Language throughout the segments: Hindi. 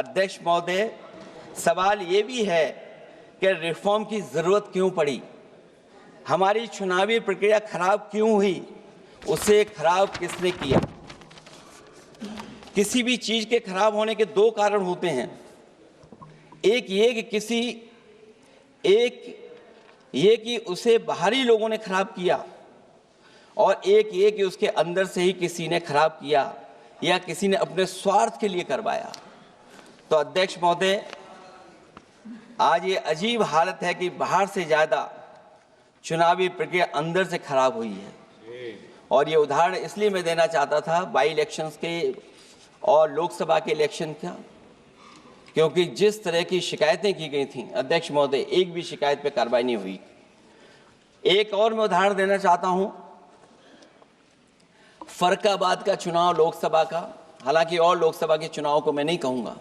अध्यक्ष महोदय, सवाल ये भी है कि रिफॉर्म की जरूरत क्यों पड़ी, हमारी चुनावी प्रक्रिया खराब क्यों हुई, उसे खराब किसने किया। किसी भी चीज के खराब होने के दो कारण होते हैं, एक ये कि उसे बाहरी लोगों ने खराब किया, और एक ये कि उसके अंदर से ही किसी ने खराब किया या किसी ने अपने स्वार्थ के लिए करवाया। तो अध्यक्ष महोदय, आज ये अजीब हालत है कि बाहर से ज्यादा चुनावी प्रक्रिया अंदर से खराब हुई है। और ये उदाहरण इसलिए मैं देना चाहता था बाई इलेक्शंस के और लोकसभा के इलेक्शन का, क्योंकि जिस तरह की शिकायतें की गई थीं अध्यक्ष महोदय, एक भी शिकायत पे कार्रवाई नहीं हुई। एक और मैं उदाहरण देना चाहता हूं, फर्रुखाबाद का चुनाव लोकसभा का, हालांकि और लोकसभा के चुनाव को मैं नहीं कहूंगा,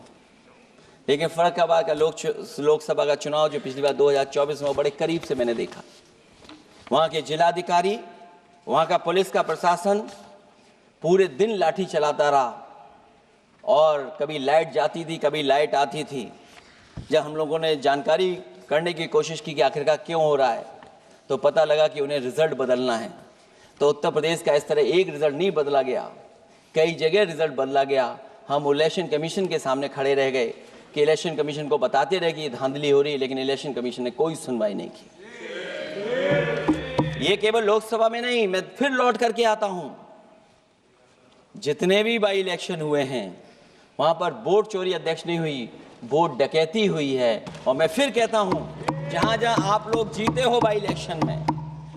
लेकिन फर्रुखाबाद का लोकसभा का चुनाव जो पिछली बार 2024 में बड़े करीब से मैंने देखा। वहां के जिलाधिकारी, वहां का पुलिस का प्रशासन पूरे दिन लाठी चलाता रहा, और कभी लाइट जाती थी, कभी लाइट आती थी। जब हम लोगों ने जानकारी करने की कोशिश की कि आखिरकार क्यों हो रहा है, तो पता लगा कि उन्हें रिजल्ट बदलना है। तो उत्तर प्रदेश का इस तरह एक रिजल्ट नहीं बदला गया, कई जगह रिजल्ट बदला गया। हम इलेक्शन कमीशन के सामने खड़े रह गए कि इलेक्शन कमीशन को बताते रहे कि धांधली हो रही है, लेकिन इलेक्शन कमीशन ने कोई सुनवाई नहीं की। ये केवल लोकसभा में नहीं, मैं फिर लौट करके आता हूं, जितने भी बाई इलेक्शन हुए हैं वहां पर वोट चोरी अध्यक्ष नहीं हुई, वोट डकैती हुई है। और मैं फिर कहता हूं, जहां जहां आप लोग जीते हो बाई इलेक्शन में,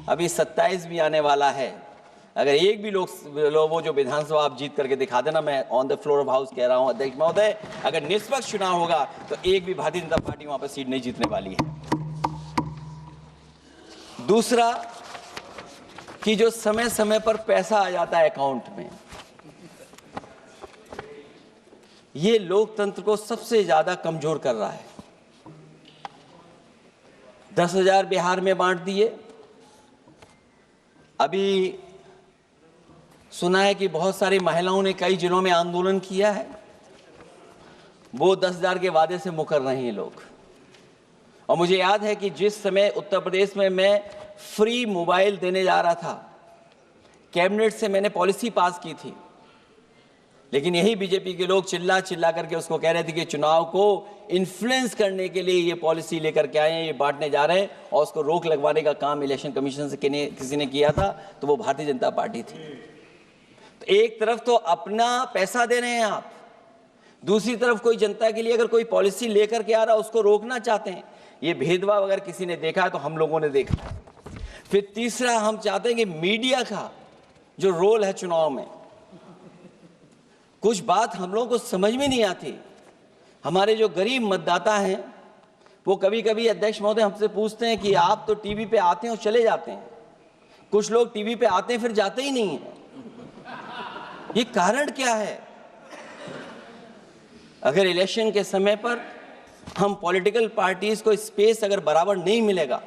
अभी 27 भी आने वाला है, अगर एक भी लोग वो जो विधानसभा आप जीत करके दिखा देना, मैं on the floor of house कह रहा हूं अध्यक्ष महोदय, अगर निष्पक्ष चुनाव होगा तो एक भी भारतीय जनता पार्टी वहां पर सीट नहीं जीतने वाली है। दूसरा कि जो समय समय पर पैसा आ जाता है अकाउंट में, ये लोकतंत्र को सबसे ज्यादा कमजोर कर रहा है। 10,000 बिहार में बांट दिए। अभी सुना है कि बहुत सारी महिलाओं ने कई जिलों में आंदोलन किया है, वो 10,000 के वादे से मुकर रहे हैं लोग। और मुझे याद है कि जिस समय उत्तर प्रदेश में मैं फ्री मोबाइल देने जा रहा था, कैबिनेट से मैंने पॉलिसी पास की थी, लेकिन यही बीजेपी के लोग चिल्ला चिल्ला करके उसको कह रहे थे कि चुनाव को इन्फ्लुएंस करने के लिए ये पॉलिसी लेकर के आए हैं, ये बांटने जा रहे हैं, और उसको रोक लगवाने का काम इलेक्शन कमीशन से किसी ने किया था, तो वो भारतीय जनता पार्टी थी। तो एक तरफ तो अपना पैसा दे रहे हैं आप, दूसरी तरफ कोई जनता के लिए अगर कोई पॉलिसी लेकर के आ रहा है उसको रोकना चाहते हैं। ये भेदभाव अगर किसी ने देखा है तो हम लोगों ने देखा है। फिर तीसरा, हम चाहते हैं कि मीडिया का जो रोल है चुनाव में, कुछ बात हम लोगों को समझ में नहीं आती। हमारे जो गरीब मतदाता हैं वो कभी कभी अध्यक्ष महोदय हमसे पूछते हैं कि आप तो टीवी पे आते हैं और चले जाते हैं, कुछ लोग टीवी पे आते हैं फिर जाते ही नहीं हैं, ये कारण क्या है? अगर इलेक्शन के समय पर हम पॉलिटिकल पार्टीज को स्पेस अगर बराबर नहीं मिलेगा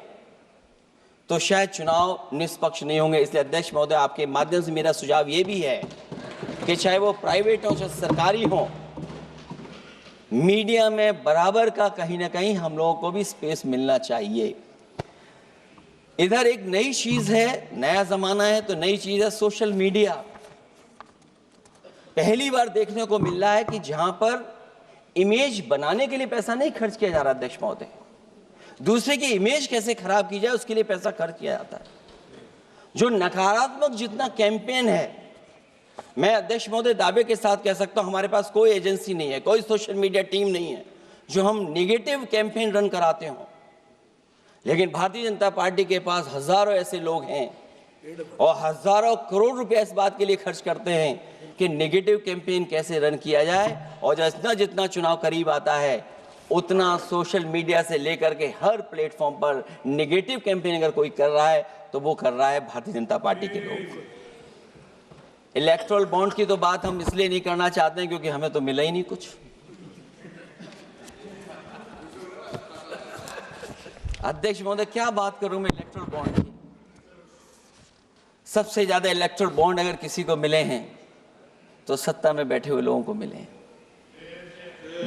तो शायद चुनाव निष्पक्ष नहीं होंगे। इसलिए अध्यक्ष महोदय, आपके माध्यम से मेरा सुझाव ये भी है कि चाहे वो प्राइवेट हो चाहे सरकारी हो, मीडिया में बराबर का कहीं ना कहीं हम लोगों को भी स्पेस मिलना चाहिए। इधर एक नई चीज है, नया जमाना है, तो नई चीज है सोशल मीडिया। पहली बार देखने को मिल रहा है कि जहां पर इमेज बनाने के लिए पैसा नहीं खर्च किया जा रहा अध्यक्ष महोदय, दूसरे की इमेज कैसे खराब की जाए उसके लिए पैसा खर्च किया जाता है। जो नकारात्मक जितना कैंपेन है, मैं अध्यक्ष महोदय दावे के साथ कह सकता हूं, हमारे पास कोई एजेंसी नहीं है, कोई सोशल मीडिया टीम नहीं है जो हम नेगेटिव कैंपेन रन कराते हो, लेकिन भारतीय जनता पार्टी के पास हजारों ऐसे लोग हैं और हजारों करोड़ रुपए इस बात के लिए खर्च करते हैं कि नेगेटिव कैंपेन कैसे रन किया जाए। और जितना जितना चुनाव करीब आता है उतना सोशल मीडिया से लेकर के हर प्लेटफॉर्म पर नेगेटिव कैंपेन अगर कोई कर रहा है तो वो कर रहा है भारतीय जनता पार्टी के लोग। इलेक्टोरल बॉन्ड की तो बात हम इसलिए नहीं करना चाहते हैं क्योंकि हमें तो मिला ही नहीं कुछ। अध्यक्ष महोदय, क्या बात करूं मैं इलेक्टोरल बॉन्ड की? सबसे ज्यादा इलेक्टोरल बॉन्ड अगर किसी को मिले हैं तो सत्ता में बैठे हुए लोगों को मिले हैं।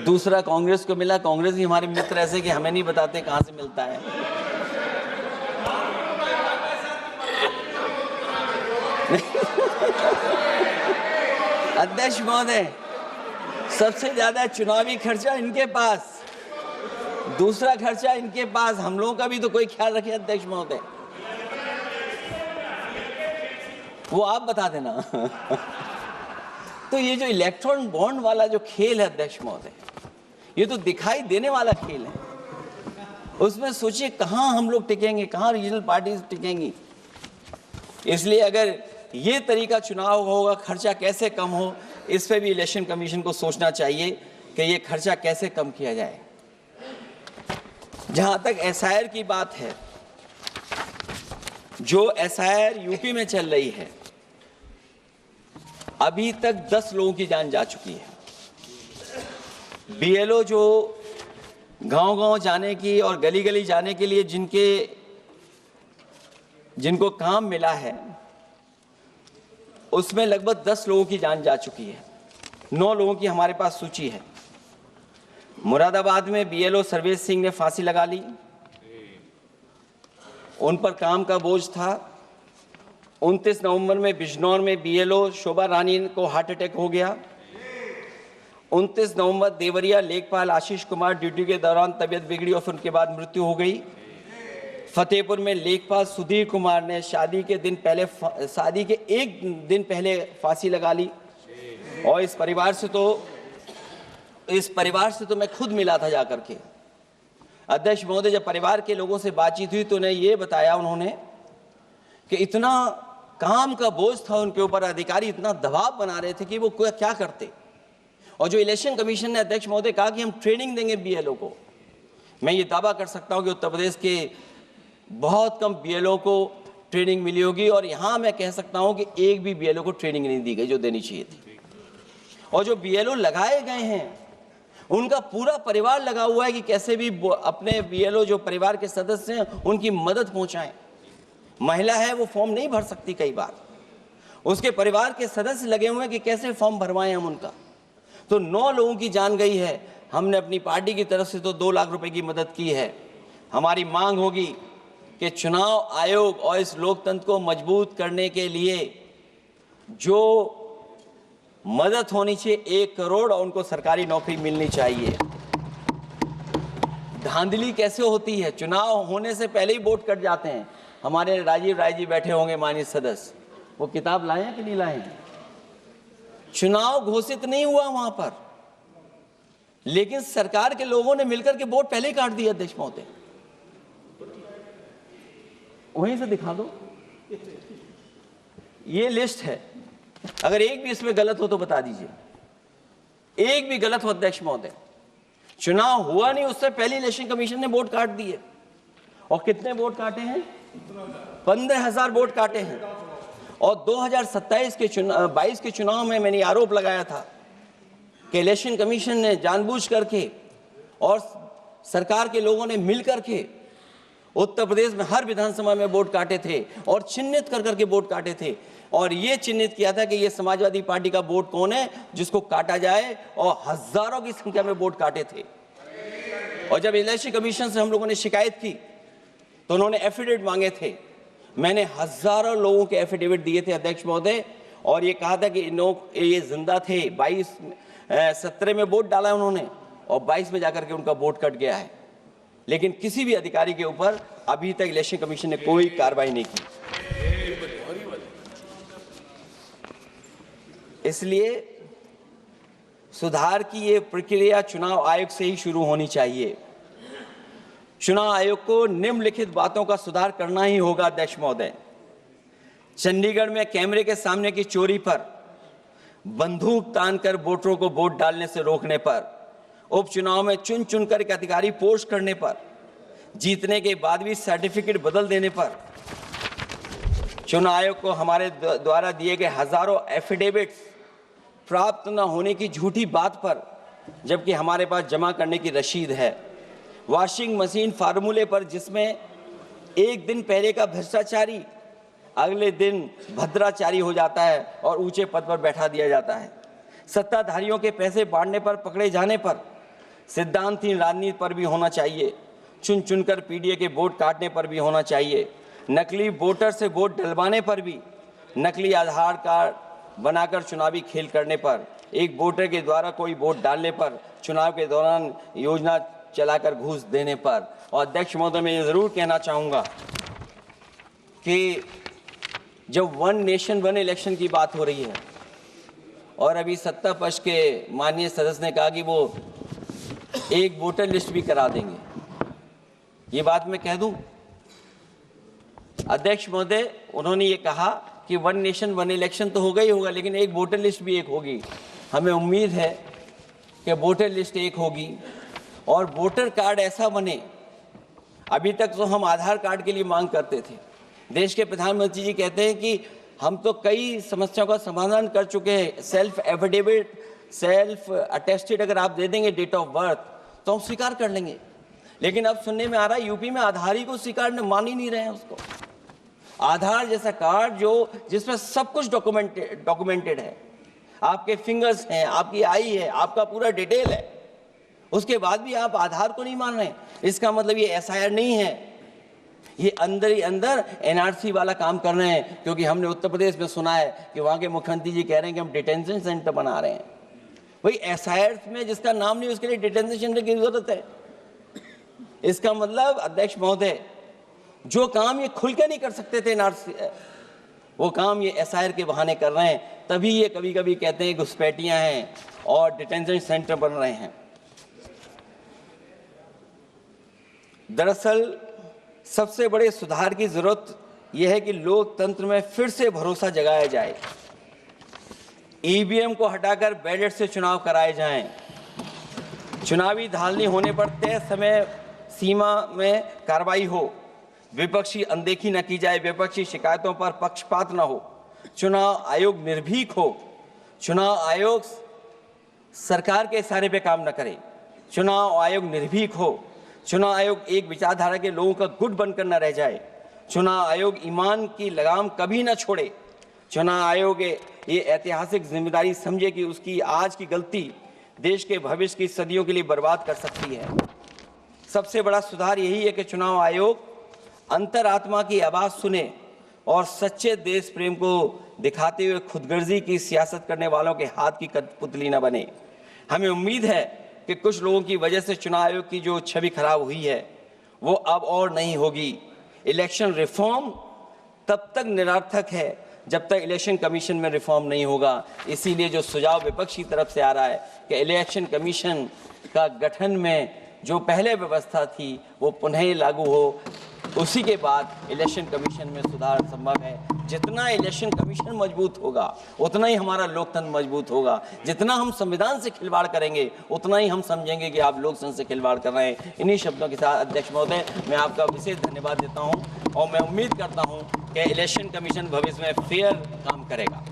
दूसरा कांग्रेस को मिला। कांग्रेस ही हमारे मित्र ऐसे कि हमें नहीं बताते कहां से मिलता है। अध्यक्ष महोदय, सबसे ज्यादा चुनावी खर्चा इनके पास, दूसरा खर्चा इनके पास। हम लोगों का भी तो कोई ख्याल रखे अध्यक्ष महोदय, वो आप बता देना। तो ये जो इलेक्ट्रॉन बॉन्ड वाला जो खेल है अध्यक्ष महोदय, ये तो दिखाई देने वाला खेल है। उसमें सोचिए कहां हम लोग टिकेंगे, कहां रीजनल पार्टीज टिकेंगी। इसलिए अगर ये तरीका चुनाव होगा, खर्चा कैसे कम हो, इस पे भी इलेक्शन कमीशन को सोचना चाहिए कि ये खर्चा कैसे कम किया जाए। जहां तक एसआईआर की बात है, जो एसआईआर यूपी में चल रही है, अभी तक 10 लोगों की जान जा चुकी है। बीएलओ जो गांव-गांव जाने की और गली-गली जाने के लिए जिनको काम मिला है, उसमें लगभग 10 लोगों की जान जा चुकी है। 9 लोगों की हमारे पास सूची है। मुरादाबाद में बीएलओ सर्वेश सिंह ने फांसी लगा ली, उन पर काम का बोझ था। 29 नवंबर में बिजनौर में बीएलओ शोभा रानी को हार्ट अटैक हो गया। 29 नवंबर देवरिया लेखपाल आशीष कुमार ड्यूटी के दौरान तबीयत बिगड़ी और फिर उनके बाद मृत्यु हो गई। फतेहपुर में लेखपाल सुधीर कुमार ने शादी के एक दिन पहले फांसी लगा ली। और इस परिवार से तो मैं खुद मिला था जाकर के। अध्यक्ष महोदय, जब परिवार के लोगों से बातचीत हुई तो उन्हें ये बताया उन्होंने कि इतना काम का बोझ था उनके ऊपर, अधिकारी इतना दबाव बना रहे थे कि वो क्या करते। और जो इलेक्शन कमीशन ने अध्यक्ष महोदय कहा कि हम ट्रेनिंग देंगे बीएलओ को, मैं ये दावा कर सकता हूं कि उत्तर प्रदेश के बहुत कम बीएलओ को ट्रेनिंग मिली होगी। और यहां मैं कह सकता हूं कि एक भी बीएलओ को ट्रेनिंग नहीं दी गई जो देनी चाहिए थी। और जो बीएलओ लगाए गए हैं, उनका पूरा परिवार लगा हुआ है कि कैसे भी अपने बीएलओ जो परिवार के सदस्य हैं उनकी मदद पहुंचाएं। महिला है वो फॉर्म नहीं भर सकती, कई बार उसके परिवार के सदस्य लगे हुए हैं कि कैसे फॉर्म भरवाएं हम उनका। तो 9 लोगों की जान गई है। हमने अपनी पार्टी की तरफ से तो 2 लाख रुपए की मदद की है। हमारी मांग होगी कि चुनाव आयोग और इस लोकतंत्र को मजबूत करने के लिए जो मदद होनी चाहिए 1 करोड़, और उनको सरकारी नौकरी मिलनी चाहिए। धांधली कैसे होती है, चुनाव होने से पहले ही वोट कट जाते हैं। हमारे राजीव राय जी बैठे होंगे माननीय सदस्य, वो किताब लाए हैं कि नहीं लाए हैं? चुनाव घोषित नहीं हुआ वहां पर, लेकिन सरकार के लोगों ने मिलकर के वोट पहले ही काट दिया। अध्यक्ष महोदय, वहीं से दिखा दो, ये लिस्ट है। अगर एक भी इसमें गलत हो तो बता दीजिए, एक भी गलत हो अध्यक्ष महोदय। चुनाव हुआ नहीं, उससे पहले इलेक्शन कमीशन ने वोट काट दिए। और कितने वोट काटे हैं? 15,000 वोट काटे हैं। और 2027 के 22 के चुनाव में मैंने आरोप लगाया था कि इलेक्शन कमीशन ने जानबूझ करके और सरकार के लोगों ने मिल करके उत्तर प्रदेश में हर विधानसभा में वोट काटे थे और चिन्हित कर करके वोट काटे थे। और ये चिन्हित किया था कि ये समाजवादी पार्टी का वोट कौन है जिसको काटा जाए, और हजारों की संख्या में वोट काटे थे। और जब इलेक्शन कमीशन से हम लोगों ने शिकायत की तो उन्होंने एफिडेविट मांगे थे। मैंने हजारों लोगों के एफिडेविट दिए थे अध्यक्ष महोदय, और ये कहा था कि ये जिंदा थे। 17 में वोट डाला उन्होंने और 22 में जाकर के उनका वोट कट गया है। लेकिन किसी भी अधिकारी के ऊपर अभी तक इलेक्शन कमीशन ने कोई कार्रवाई नहीं की। इसलिए सुधार की ये प्रक्रिया चुनाव आयोग से ही शुरू होनी चाहिए। चुनाव आयोग को निम्नलिखित बातों का सुधार करना ही होगा अध्यक्ष महोदय। चंडीगढ़ में कैमरे के सामने की चोरी पर, बंदूक तानकर वोटरों को वोट डालने से रोकने पर, उपचुनाव में चुन चुनकर एक अधिकारी पोस्ट करने पर, जीतने के बाद भी सर्टिफिकेट बदल देने पर, चुनाव आयोग को हमारे द्वारा दिए गए हजारों एफिडेविट्स प्राप्त न होने की झूठी बात पर, जबकि हमारे पास जमा करने की रसीद है, वॉशिंग मशीन फार्मूले पर जिसमें एक दिन पहले का भ्रष्टाचारी अगले दिन भद्राचारी हो जाता है और ऊंचे पद पर बैठा दिया जाता है, सत्ताधारियों के पैसे बांटने पर पकड़े जाने पर सिद्धांतहीन राजनीति पर भी होना चाहिए, चुन चुनकर पीडीए के वोट काटने पर भी होना चाहिए, नकली वोटर से वोट डलवाने पर भी, नकली आधार कार्ड बनाकर चुनावी खेल करने पर, एक वोटर के द्वारा कोई वोट डालने पर, चुनाव के दौरान योजना चलाकर घूस देने पर। और अध्यक्ष महोदय, मैं ये जरूर कहना चाहूँगा कि जब वन नेशन वन इलेक्शन की बात हो रही है और अभी सत्ता पक्ष के माननीय सदस्य ने कहा कि वो एक वोटर लिस्ट भी करा देंगे, ये बात मैं कह दूं अध्यक्ष महोदय, उन्होंने ये कहा कि वन नेशन वन इलेक्शन तो होगा ही होगा, लेकिन एक वोटर लिस्ट भी एक होगी। हमें उम्मीद है कि वोटर लिस्ट एक होगी और वोटर कार्ड ऐसा बने। अभी तक तो हम आधार कार्ड के लिए मांग करते थे। देश के प्रधानमंत्री जी कहते हैं कि हम तो कई समस्याओं का समाधान कर चुके हैं, सेल्फ एफिडेविट, सेल्फ अटेस्टेड अगर आप दे देंगे डेट ऑफ बर्थ तो हम स्वीकार कर लेंगे। लेकिन अब सुनने में आ रहा है यूपी में आधार ही को स्वीकार मान ही नहीं रहे हैं उसको। आधार जैसा कार्ड जिसमें सब कुछ डॉक्यूमेंटेड है, आपके फिंगर्स हैं, आपकी आई है, आपका पूरा डिटेल है, उसके बाद भी आप आधार को नहीं मान रहे हैं। इसका मतलब ये एसआईआर नहीं है, ये अंदर ही अंदर एनआरसी वाला काम कर रहे हैं। क्योंकि हमने उत्तर प्रदेश में सुना है कि वहाँ के मुख्यमंत्री जी कह रहे हैं कि हम डिटेंशन सेंटर बना रहे हैं। वही एसआईआर में जिसका नाम नहीं उसके लिए डिटेंशन सेंटर की जरूरत है। इसका मतलब अध्यक्ष महोदय, जो काम ये खुल के नहीं कर सकते थे एनआरसी, वो काम ये एसआईआर के बहाने कर रहे हैं। तभी ये कभी कभी कहते हैं घुसपैठियां हैं और डिटेंशन सेंटर बन रहे हैं। दरअसल सबसे बड़े सुधार की जरूरत यह है कि लोकतंत्र में फिर से भरोसा जगाया जाए। ईवीएम को हटाकर बैलेट से चुनाव कराए जाएं। चुनावी धांधली होने पर तय समय सीमा में कार्रवाई हो। विपक्षी अनदेखी न की जाए, विपक्षी शिकायतों पर पक्षपात न हो। चुनाव आयोग निर्भीक हो। चुनाव आयोग सरकार के इशारे पे काम न करे। चुनाव आयोग निर्भीक हो। चुनाव आयोग एक विचारधारा के लोगों का गुट बनकर न रह जाए। चुनाव आयोग ईमान की लगाम कभी न छोड़े। चुनाव आयोग ये ऐतिहासिक जिम्मेदारी समझे कि उसकी आज की गलती देश के भविष्य की सदियों के लिए बर्बाद कर सकती है। सबसे बड़ा सुधार यही है कि चुनाव आयोग अंतरात्मा की आवाज सुने और सच्चे देश प्रेम को दिखाते हुए खुदगर्जी की सियासत करने वालों के हाथ की कठपुतली न बने। हमें उम्मीद है कि कुछ लोगों की वजह से चुनाव आयोग की जो छवि खराब हुई है वो अब और नहीं होगी। इलेक्शन रिफॉर्म तब तक निरर्थक है जब तक इलेक्शन कमीशन में रिफॉर्म नहीं होगा। इसीलिए जो सुझाव विपक्ष की तरफ से आ रहा है कि इलेक्शन कमीशन का गठन में जो पहले व्यवस्था थी वो पुनः लागू हो, उसी के बाद इलेक्शन कमीशन में सुधार संभव है। जितना इलेक्शन कमीशन मजबूत होगा उतना ही हमारा लोकतंत्र मजबूत होगा। जितना हम संविधान से खिलवाड़ करेंगे उतना ही हम समझेंगे कि आप लोकतंत्र से खिलवाड़ कर रहे हैं। इन्हीं शब्दों के साथ अध्यक्ष महोदय, मैं आपका विशेष धन्यवाद देता हूं और मैं उम्मीद करता हूं कि इलेक्शन कमीशन भविष्य में फेयर काम करेगा।